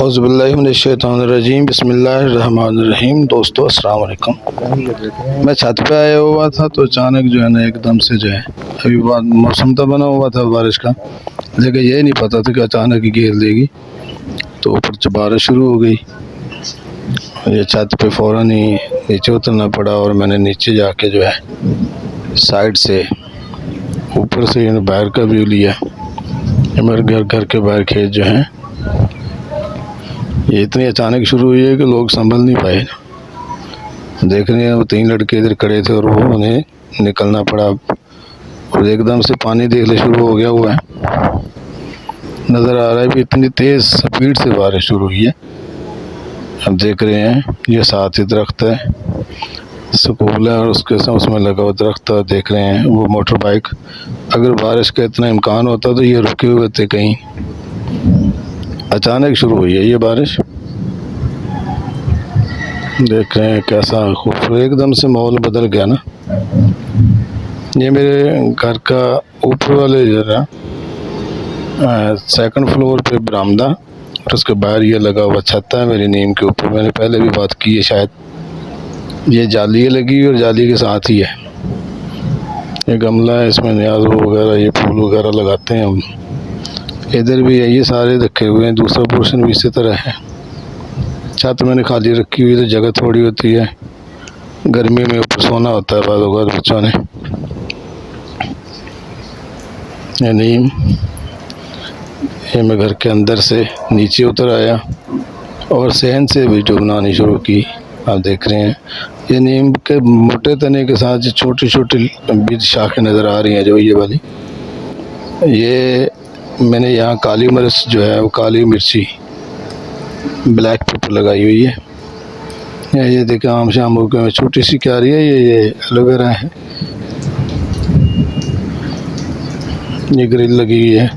औज़ुबिल्लाहिमिनश्शैतानिर्रजीम बिस्मिल्लाहिर्रहमानिर्रहीम। दोस्तों अस्सलाम वालेकुम। मैं छत पे आया हुआ था तो अचानक जो है ना एकदम से जो है अभी मौसम तो बना हुआ था बारिश का, लेकिन ये नहीं पता था कि अचानक ही घेर देगी। तो ऊपर से बारिश शुरू हो गई, ये छत पे फ़ौरन ही नीचे उतरना पड़ा और मैंने नीचे जाके जो है साइड से ऊपर से बाहर का व्यू लिया। मेरे घर के बाहर खेत जो हैं ये इतनी अचानक शुरू हुई है कि लोग संभल नहीं पाए। देख रहे हैं वो 3 लड़के इधर खड़े थे और वो उन्हें निकलना पड़ा और एकदम से पानी देखने शुरू हो गया हुआ है। नज़र आ रहा है भी इतनी तेज़ स्पीड से बारिश शुरू हुई है। अब देख रहे हैं ये साथ ही दरख्त है, स्कूल है और उसके साथ उसमें लगा हुआ दरख्त है। देख रहे हैं वो मोटर बाइक, अगर बारिश का इतना इम्कान होता तो ये रुके हुए थे कहीं, अचानक शुरू हुई है ये बारिश। देख रहे हैं कैसा खूबसूरत एकदम से माहौल बदल गया ना। ये मेरे घर का ऊपर वाले जो है सेकंड फ्लोर पे बरामदा और उसके बाहर ये लगा हुआ छत है मेरी नीम के ऊपर। मैंने पहले भी बात की है शायद, ये जाली लगी और जाली के साथ ही है ये गमला है, इसमें न्याज वगैरह ये फूल वगैरह लगाते हैं हम। इधर भी है, ये सारे रखे हुए हैं, दूसरा पोर्शन भी इसी तरह है। छत मैंने खाली रखी हुई तो जगह थोड़ी होती है, गर्मी में ऊपर सोना होता है बाद वगैरह बच्चों ने। यानी ये मैं घर के अंदर से नीचे उतर आया और सहन से वीडियो बनानी शुरू की। आप देख रहे हैं ये नीम के मोटे तने के साथ जो छोटी छोटी बीज शाखें नज़र आ रही हैं, जो ये वाली, ये मैंने यहाँ काली मिर्च जो है वो काली मिर्ची ब्लैक पेपर लगाई हुई है। ये देखें आम शाम में छोटी सी क्यारी है, ये एलोवेरा है, ये ग्रिल लगी हुई है।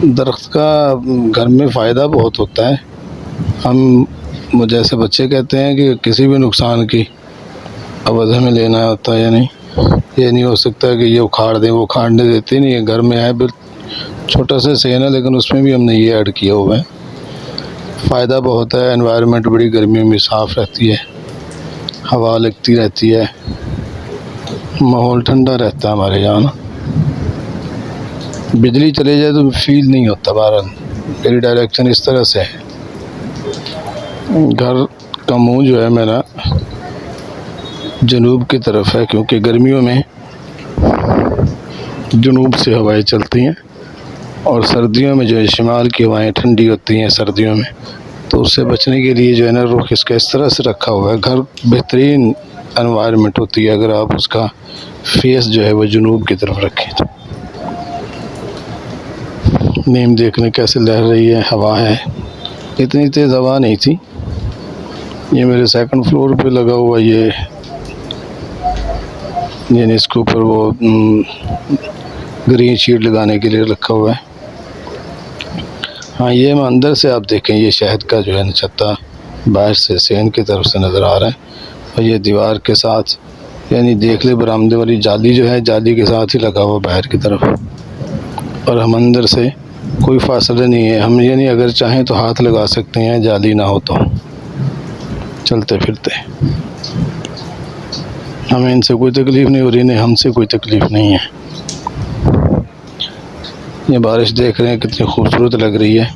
दरख्त का घर में फ़ायदा बहुत होता है। हम जैसे बच्चे कहते हैं कि किसी भी नुकसान की अवध हमें लेना होता है या नहीं, ये नहीं हो सकता कि ये उखाड़ दें, वो उखाड़ने देते नहीं है। घर में है बिल छोटा सा सेन है लेकिन उसमें भी हमने ये ऐड किया हुआ है। फ़ायदा बहुत है, एनवायरनमेंट बड़ी गर्मियों में साफ़ रहती है, हवा लगती रहती है, माहौल ठंडा रहता है हमारे यहाँ ना। बिजली चले जाए तो फील नहीं होता। बहरहाल मेरी डायरेक्शन इस तरह से है। घर का मुंह जो है मेरा जनूब की तरफ है, क्योंकि गर्मियों में जनूब से हवाएं चलती हैं और सर्दियों में जो है शिमाल की हवाएं ठंडी होती हैं सर्दियों में, तो उससे बचने के लिए जो है ना रुख इसका इस तरह से रखा हुआ है। घर बेहतरीन एनवायरनमेंट होती है अगर आप उसका फेस जो है वो जनूब की तरफ रखें तो। नीम देखने कैसे लहर रही है, हवा है, इतनी तेज़ हवा नहीं थी। ये मेरे सेकंड फ्लोर पे लगा हुआ ये इसके ऊपर वो ग्रीन शीट लगाने के लिए रखा हुआ है। हाँ ये मैं अंदर से आप देखें ये शहद का जो है ना छत्ता बाहर से सेन की तरफ से नज़र आ रहा है और ये दीवार के साथ यानी देख ले बरामदे वाली जाली जो है जाली के साथ ही लगा हुआ बाहर की तरफ, और हम अंदर से कोई फासला नहीं है। हम यानी अगर चाहें तो हाथ लगा सकते हैं जाली ना हो तो चलते फिरते, हमें इनसे कोई तकलीफ़ नहीं हो रही, नहीं हमसे कोई तकलीफ़ नहीं है। ये बारिश देख रहे हैं कितनी खूबसूरत लग रही है।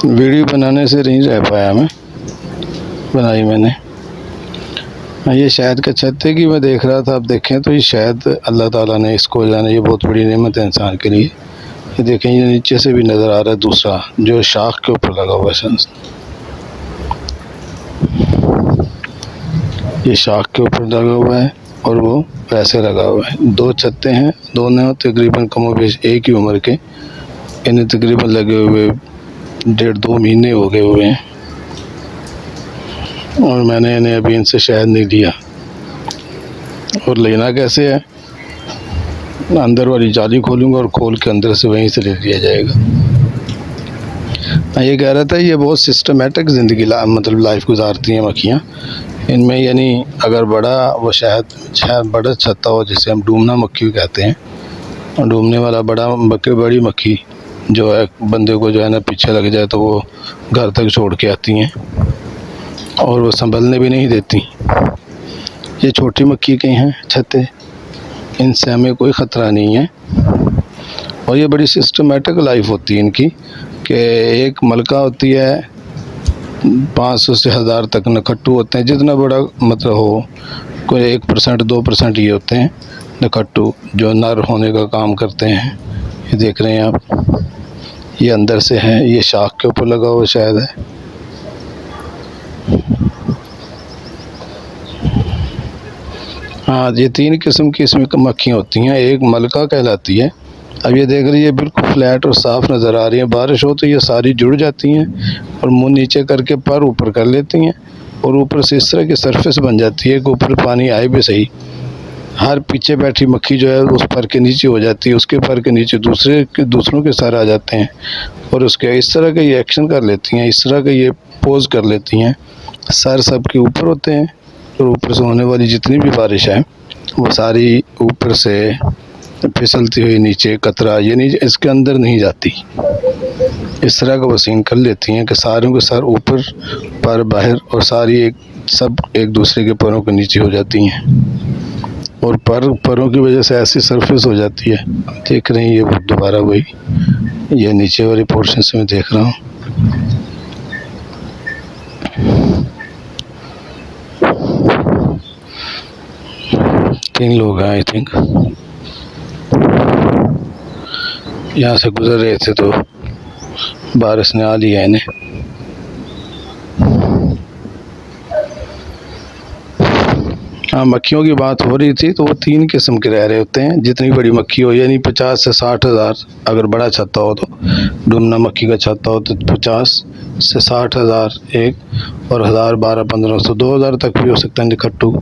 वीडियो बनाने से नहीं रह पाया मैं, बनाई मैंने। ये शहद का छत है कि मैं देख रहा था, आप देखें तो ये शायद अल्लाह ताला ने इसको जाने, ये बहुत बड़ी नेमत है इंसान के लिए। ये देखें ये नीचे से भी नज़र आ रहा है दूसरा जो शाख के ऊपर लगा हुआ है, ये शाख के ऊपर लगा हुआ है और वो वैसे लगा हुआ है। 2 छत्ते हैं, दोनों तकरीबन कमोबेश एक ही उम्र के, इन्हें तकरीबन लगे हुए 1.5-2 महीने हो गए हुए हैं और मैंने इन्हें अभी इनसे शहद नहीं लिया। और लेना कैसे है, अंदर वाली जाली खोलूँगा और खोल के अंदर से वहीं से ले लिया जाएगा। मैं ये कह रहा था ये बहुत सिस्टमेटिक ज़िंदगी मतलब लाइफ गुजारती हैं मक्खियाँ। इनमें यानी अगर बड़ा वो शहद बड़ा छत्ता हो जिसे हम डूमना मक्खी कहते हैं, डूमने वाला बड़ी मक्खी जो है बंदे को जो है ना पीछे लग जाए तो वो घर तक छोड़ के आती हैं और वो संभलने भी नहीं देती। ये छोटी मक्खी के हैं छत्ते, इनसे हमें कोई ख़तरा नहीं है। और ये बड़ी सिस्टमेटिक लाइफ होती है इनकी कि एक मलका होती है, 500 से 1000 तक नकट्टू होते हैं, जितना बड़ा मतलब हो, कोई 1% 2% ये होते हैं नकट्टू जो नर होने का काम करते हैं। ये देख रहे हैं आप, ये अंदर से है, ये शाख के ऊपर लगा हुआ शायद है। हाँ, ये 3 किस्म की इसमें मक्खियाँ होती हैं। एक मलका कहलाती है। अब ये देख रही है बिल्कुल फ्लैट और साफ़ नज़र आ रही है। बारिश हो तो ये सारी जुड़ जाती हैं और मुंह नीचे करके पर ऊपर कर लेती हैं और ऊपर से इस तरह की सरफेस बन जाती है कि ऊपर पानी आए भी सही। हर पीछे बैठी मक्खी जो है उस पर के नीचे हो जाती है, उसके पर के नीचे दूसरों के सर आ जाते हैं और उसके इस तरह के ये एक्शन कर लेती हैं, इस तरह के ये पोज कर लेती हैं। सर सबके ऊपर होते हैं और ऊपर से होने वाली जितनी भी बारिश है वो सारी ऊपर से फिसलती हुई नीचे कतरा यानी इसके अंदर नहीं जाती। इस तरह का वसीन कर लेती हैं कि सारों के सर ऊपर पर बाहर और सारी सब एक दूसरे के पैरों के नीचे हो जाती हैं और परों की वजह से ऐसी सरफेस हो जाती है। देख रहे हैं ये दोबारा वही ये नीचे वाली पोर्शन से मैं देख रहा हूँ। तीन लोग हैं आई थिंक, यहाँ से गुजर रहे थे तो बारिश ने आ लिया इन्हें। हाँ, मक्खियों की बात हो रही थी तो वो 3 किस्म के रह रहे होते हैं। जितनी बड़ी मक्खी हो यानी 50 से 60 हज़ार, अगर बड़ा छत्ता हो तो डुमना मक्खी का छत्ता हो तो 50 से 60 हज़ार एक, और 1000 12 1500 2000 तक भी हो सकता है निकट्टू,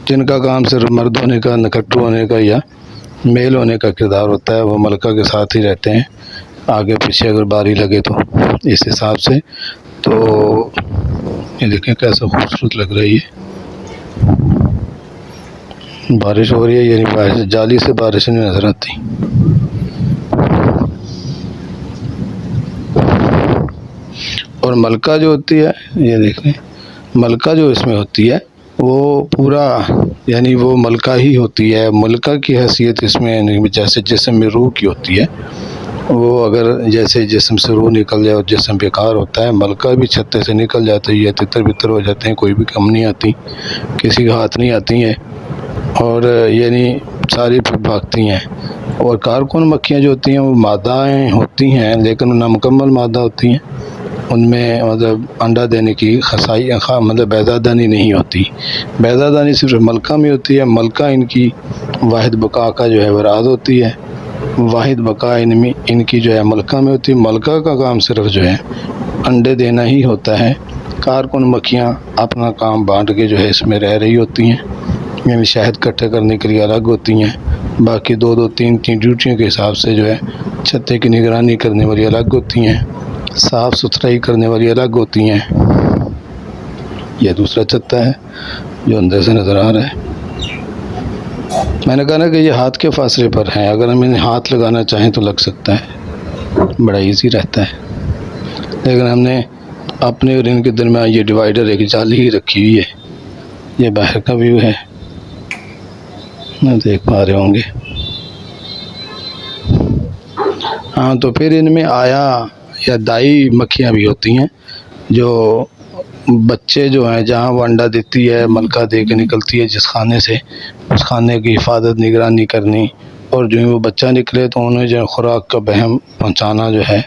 जिनका काम सिर्फ मर्द होने का, निकट्टू होने का या मेल होने का किरदार होता है। वो मलका के साथ ही रहते हैं, आगे पीछे अगर बारी लगे तो इस हिसाब से। तो ये देखें कैसा खूबसूरत लग रही है। बारिश हो रही है यानी बारिश, जाली से बारिश नहीं नजर आती। और मलका जो होती है ये देख रहे हैं, मलका जो इसमें होती है वो पूरा यानी वो मलका ही होती है। मलका की हैसियत इसमें जैसे जिस्म में रूह की होती है। वो अगर जैसे जिस्म से रूह निकल जाए और जिस्म बेकार होता है, मलका भी छत्ते से निकल जाता है, ये तितर बितर हो जाते हैं, कोई भी कम नहीं आती, किसी का हाथ नहीं आती हैं और यानी सारी फिर भागती हैं। और कारकुन मक्खियाँ जो होती हैं वो मादाएँ होती हैं लेकिन नामुकम्मल मादा होती हैं। उनमें मतलब अंडा देने की खसाई मतलब बैज़ादानी नहीं होती। बैज़ादानी सिर्फ मलका में होती है। मलका इनकी वाहिद बका का जो है वराद होती है। वाहिद बका इनमें इनकी जो है मलका में होती है। मलका का काम सिर्फ जो है अंडे देना ही होता है। कारकुन मक्खियाँ अपना काम बांट के जो है इसमें रह रही होती हैं, यानी शहद इकट्ठे करने के लिए अलग होती हैं, बाकी 2-2 3-3 ड्यूटियों के हिसाब से जो है छत्ते की निगरानी करने वाली अलग होती हैं, साफ़ सुथराई करने वाली अलग होती हैं। यह दूसरा छत्ता है जो अंदर से नज़र आ रहा है। मैंने कहा ना कि ये हाथ के फासले पर हैं, अगर हम इन्हें हाथ लगाना चाहें तो लग सकता है, बड़ा इजी रहता है। लेकिन हमने अपने और इनके दरमियान ये डिवाइडर एक जाली ही रखी हुई है। ये बाहर का व्यू है, ना देख पा रहे होंगे। हाँ, तो फिर इनमें आया या दाई मक्खियाँ भी होती हैं जो बच्चे जो हैं जहाँ वो अंडा देती है, मलका दे के निकलती है जिस खाने से, उस खाने की हिफाजत निगरानी करनी, और जो वो बच्चा निकले तो उन्हें जो खुराक का बहम पहुँचाना जो है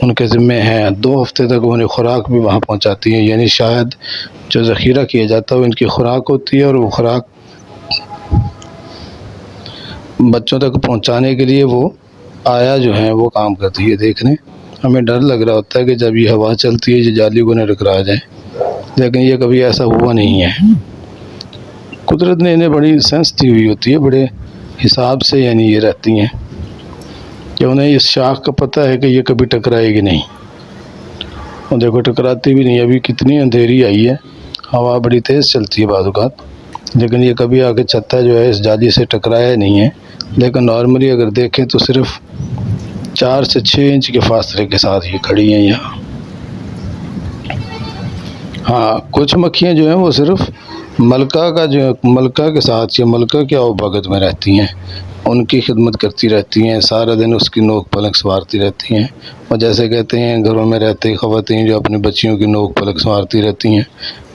उनके ज़िम्मे है। 2 हफ्ते तक उन्हें खुराक भी वहाँ पहुँचाती है, यानी शायद जो ज़ख़ीरा किया जाता है वो इनकी खुराक होती है और वो खुराक बच्चों तक पहुँचाने के लिए वो आया जो है वो काम करती है। देखने हमें डर लग रहा होता है कि जब ये हवा चलती है ये जाली को न टकरा जाए, लेकिन ये कभी ऐसा हुआ नहीं है। कुदरत ने इन्हें बड़ी सेंस दी हुई होती है, बड़े हिसाब से यानी ये रहती हैं कि उन्हें इस शाख का पता है कि ये कभी टकराएगी नहीं। और देखो टकराती भी नहीं। अभी कितनी अंधेरी आई है, हवा बड़ी तेज़ चलती है बाज़ औक़ात, लेकिन ये कभी आगे छत्ता जो है इस जाली से टकराया नहीं है। लेकिन नॉर्मली अगर देखें तो सिर्फ 4 से 6 इंच के फासले के साथ ये खड़ी हैं यहाँ। हाँ, कुछ मक्खियाँ जो हैं वो सिर्फ मलका के साथ या मलका के आवभगत में रहती हैं, उनकी खिदमत करती रहती हैं, सारा दिन उसकी नोक पलक संवारती रहती हैं। और जैसे कहते हैं घरों में रहते ख़वातीन जो अपनी बच्चियों की नोक पलक संवारती रहती हैं,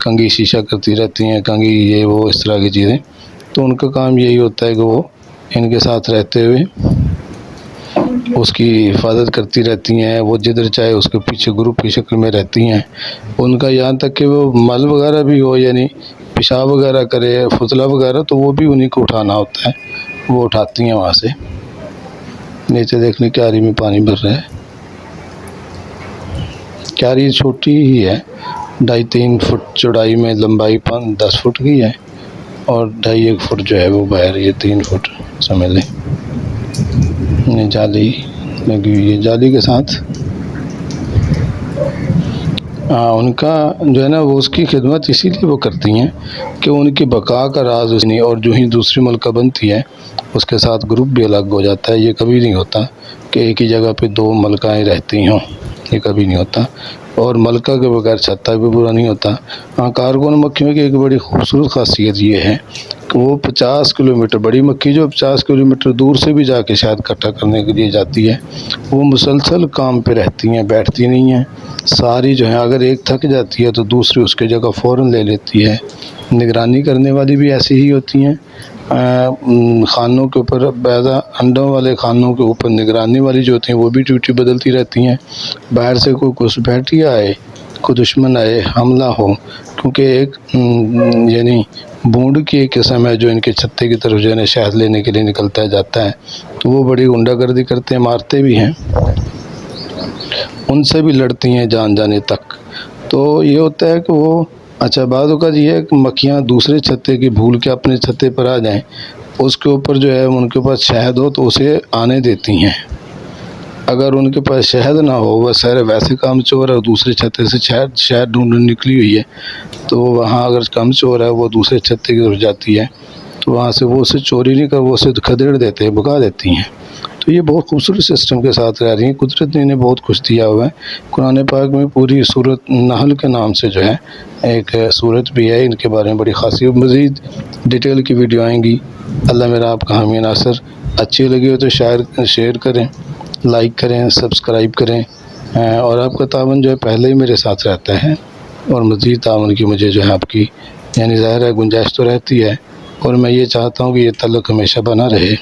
कंघी शीशा करती रहती हैं, कंघी ये वो इस तरह की चीज़ें, तो उनका काम यही होता है कि वो इनके साथ रहते हुए उसकी हिफाजत करती रहती हैं। वो जिधर चाहे उसके पीछे ग्रुप की शक्ल में रहती हैं। उनका यहाँ तक कि वो मल वगैरह भी हो, यानी पेशाब वगैरह करे, फुतला वगैरह, तो वो भी उन्हीं को उठाना होता है, वो उठाती हैं वहाँ से। नीचे देखने क्यारी में पानी भर रहा है। क्यारी छोटी ही है, 2.5-3 फुट चौड़ाई में, लंबाई 10 फुट की है, और 2.5-1 फुट जो है वो बाहर, ये 3 फुट समझ लें। जाली लगी हुई है, जाली के साथ उनका जो है ना वो उसकी खिदमत इसीलिए वो करती हैं कि उनकी बका का राज उसने, और जो ही दूसरी मलका बनती है उसके साथ ग्रुप भी अलग हो जाता है। ये कभी नहीं होता कि एक ही जगह पे 2 मलकाएँ रहती हों, ये कभी नहीं होता। और मलका के बगैर छत्ता भी पूरा नहीं होता। हाँ, कारगोन मक्खियों की एक बड़ी खूबसूरत खासियत ये है कि वो 50 किलोमीटर, बड़ी मक्खी जो 50 किलोमीटर दूर से भी जाके शहद इकट्ठा करने के लिए जाती है, वो मुसलसल काम पे रहती हैं, बैठती नहीं हैं। सारी जो है अगर एक थक जाती है तो दूसरी उसके जगह फ़ौरन ले लेती है। निगरानी करने वाली भी ऐसी ही होती हैं। खानों के ऊपर, पैदा अंडों वाले खानों के ऊपर निगरानी वाली जो होती हैं वो भी ड्यूटी बदलती रहती हैं। बाहर से कोई घुसपैठिया आए, कोई दुश्मन आए, हमला हो, क्योंकि एक यानी बूंद की एक किस्म है जो इनके छत्ते की तरफ जो है शहद लेने के लिए निकलता जाता है, तो वो बड़ी गुंडागर्दी करते हैं, मारते भी हैं, उनसे भी लड़ती हैं जान जाने तक। तो ये होता है कि वो अच्छा बातों का ये है कि मक्खियाँ दूसरे छत्ते की भूल के अपने छत्ते पर आ जाएं, उसके ऊपर जो है उनके पास शहद हो तो उसे आने देती हैं। अगर उनके पास शहद ना हो, वह सारे वैसे काम चोर है, दूसरे छत्ते से शहद ढूंढने निकली हुई है, तो वहाँ अगर कम चोर है वो दूसरे छत्ते की तरफ जाती है, तो वहाँ से वो उसे चोरी नहीं कर, वो उसे खदेड़ देते हैं, भगा देती हैं। तो ये बहुत खूबसूरत सिस्टम के साथ रह रही हैं। कुदरत ने इन्हें बहुत कुछ दिया हुआ है। कुरान पाक में पूरी सूरत नहल के नाम से जो है एक सूरत भी है, इनके बारे में बड़ी खासी मज़ीद डिटेल की वीडियो आएंगी। अल्लाह मेरा आपका हामी नासर। अच्छी लगी हो तो शेयर करें, लाइक करें, सब्सक्राइब करें, और आपका तावन जो है पहले ही मेरे साथ रहता है, और मज़ीद तावन की मुझे जो है आपकी यानी ज़ाहिर है गुंजाइश तो रहती है, और मैं ये चाहता हूँ कि ये ताल्लुक़ हमेशा बना रहे।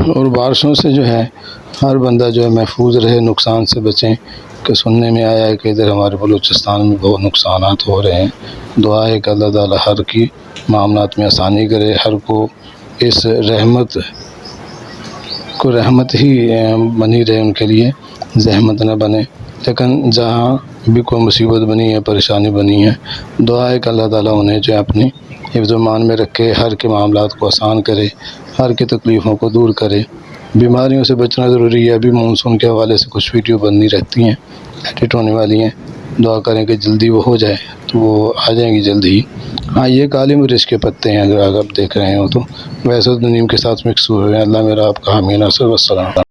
और बारिशों से जो है हर बंदा जो है महफूज रहे, नुकसान से बचें। कि सुनने में आया है कि इधर हमारे बलूचिस्तान में बहुत नुकसानात हो रहे हैं। दुआ है कि अल्लाह ताला हर की मामलात में आसानी करे, हर को इस रहमत ही बनी रहे, उनके लिए ज़हमत न बने। लेकिन जहाँ भी कोई मुसीबत बनी है, परेशानी बनी है, दुआ है कि अल्लाह ताला उन्हें जो है अपनी हिफ्ज़-ओ-मान में रखे, हर के मामलात को आसान करे, हर की तकलीफ़ों को दूर करे। बीमारियों से बचना ज़रूरी है। अभी मानसून के हवाले से कुछ वीडियो बननी रहती हैं, एडिट होने वाली हैं। दुआ करें कि जल्दी वो हो जाए, तो वो आ जाएंगी जल्दी ही। हाँ, ये काली मिर्च के पत्ते हैं, अगर आप देख रहे हो तो, वैसे तो नीम के साथ मिक्स हुए हैं। अल्लाह मेरा आपका हामी नासर। वस्सलाम।